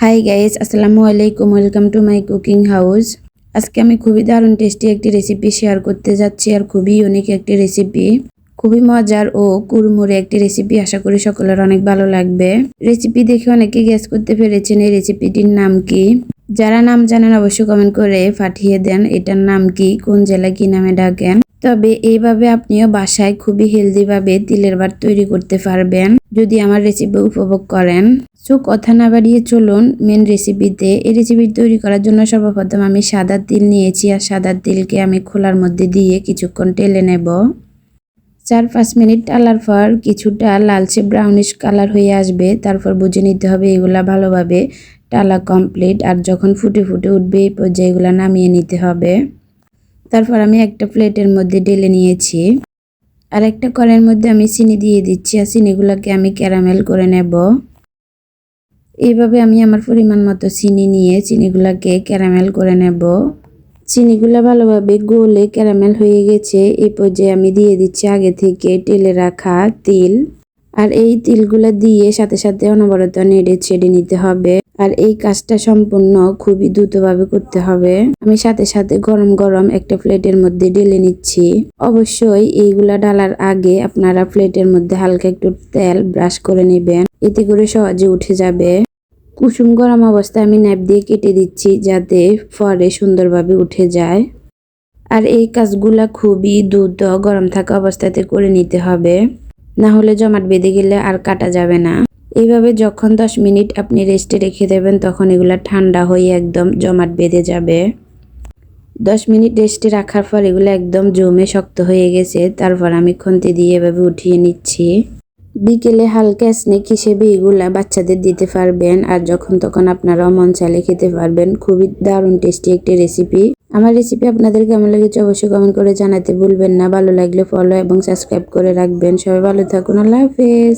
Hi guys, আসসালামু আলাইকুম। Welcome to my cooking house. আজকে আমি খুবই দারুণ টেস্টি একটি রেসিপি শেয়ার করতে যাচ্ছি, আর খুবই ইউনিক একটি রেসিপি, খুবই মজার ও কুড়মুড়ে একটি রেসিপি। আশা করি সকলের অনেক ভালো লাগবে। রেসিপি দেখে অনেকে গেস করতে পেরেছেন এই রেসিপিটির নাম কি। যারা নাম জানেন অবশ্যই কমেন্ট করে পাঠিয়ে দেন এটার নাম কি, কোন জেলা কি নামে ডাকেন। তবে এইভাবে আপনিও বাসায় খুবই হেলদি ভাবে তিলের ভাত তৈরি করতে পারবেন যদি আমার রেসিপি উপভোগ করেন। সো কথা না বাড়িয়ে চলুন মেন রেসিপিতে। এই রেসিপি তৈরি করার জন্য সর্বপ্রথম আমি সাদা তিল নিয়েছি, আর সাদা তিলকে আমি খোলার মধ্যে দিয়ে কিছুক্ষণ টেলে নেব। 4-5 মিনিট টালার পর কিছুটা লালচে ব্রাউনিশ কালার হয়ে আসবে, তারপর বুঝে নিতে হবে এগুলা ভালোভাবে টালা কমপ্লিট। আর যখন ফুটে ফুটে উঠবে এই পর্যায়ে এগুলা নামিয়ে নিতে হবে। তারপর আমি একটা প্লেটের মধ্যে ঢেলে নিয়েছি, আর একটা কড়াইয়ের মধ্যে আমি চিনি দিয়ে দিচ্ছি, আর চিনিগুলোকে আমি ক্যারামেল করে নেব। এইভাবে আমি আমার পরিমাণ মতো চিনি নিয়ে চিনিগুলোকে ক্যারামেল করে নেব। চিনিগুলো ভালোভাবে গলে ক্যারামেল হয়ে গেছে। এই পর্যায়ে আমি দিয়ে দিচ্ছি আগে থেকে টেলে রাখা তিল, আর এই তিলগুলো দিয়ে সাথে সাথে অনবরত নেড়ে ছেড়ে নিতে হবে। আর এই কাজটা সম্পূর্ণ খুবই দ্রুতভাবে করতে হবে। আমি সাথে সাথে গরম গরম একটা প্লেটের মধ্যে ঢেলে নিচ্ছি। অবশ্যই এইগুলা ডালার আগে আপনারা প্লেটের মধ্যে হালকা একটু তেল ব্রাশ করে নেবেন, এতে করে সহজে উঠে যাবে। কুসুম গরম অবস্থায় আমি ন্যাপ দিয়ে কেটে দিচ্ছি যাতে পরে সুন্দরভাবে উঠে যায়। আর এই কাজগুলা খুবই দ্রুত গরম থাকা অবস্থাতে করে নিতে হবে, না হলে জমাট বেঁধে গেলে আর কাটা যাবে না। এইভাবে যখন 10 মিনিট আপনি রেস্টে রেখে দেবেন তখন এগুলা ঠান্ডা হয়ে একদম জমাট বেঁধে যাবে। 10 মিনিট রেস্টে রাখার পর এগুলো একদম জমে শক্ত হয়ে গেছে। তারপর আমি খুন্তি দিয়ে এভাবে উঠিয়ে নিচ্ছি। বিকেলে হালকা স্ন্যাক হিসেবে এগুলা বাচ্চাদের দিতে পারবেন, আর যখন তখন আপনারাও মন চাইলে খেতে পারবেন। খুবই দারুণ টেস্টি একটি রেসিপি। আমার রেসিপি আপনাদের কেমন লেগেছে অবশ্যই কমেন্ট করে জানাতে ভুলবেন না। ভালো লাগলে ফলো এবং সাবস্ক্রাইব করে রাখবেন। সবাই ভালো থাকুন। আল্লাহ হাফেজ।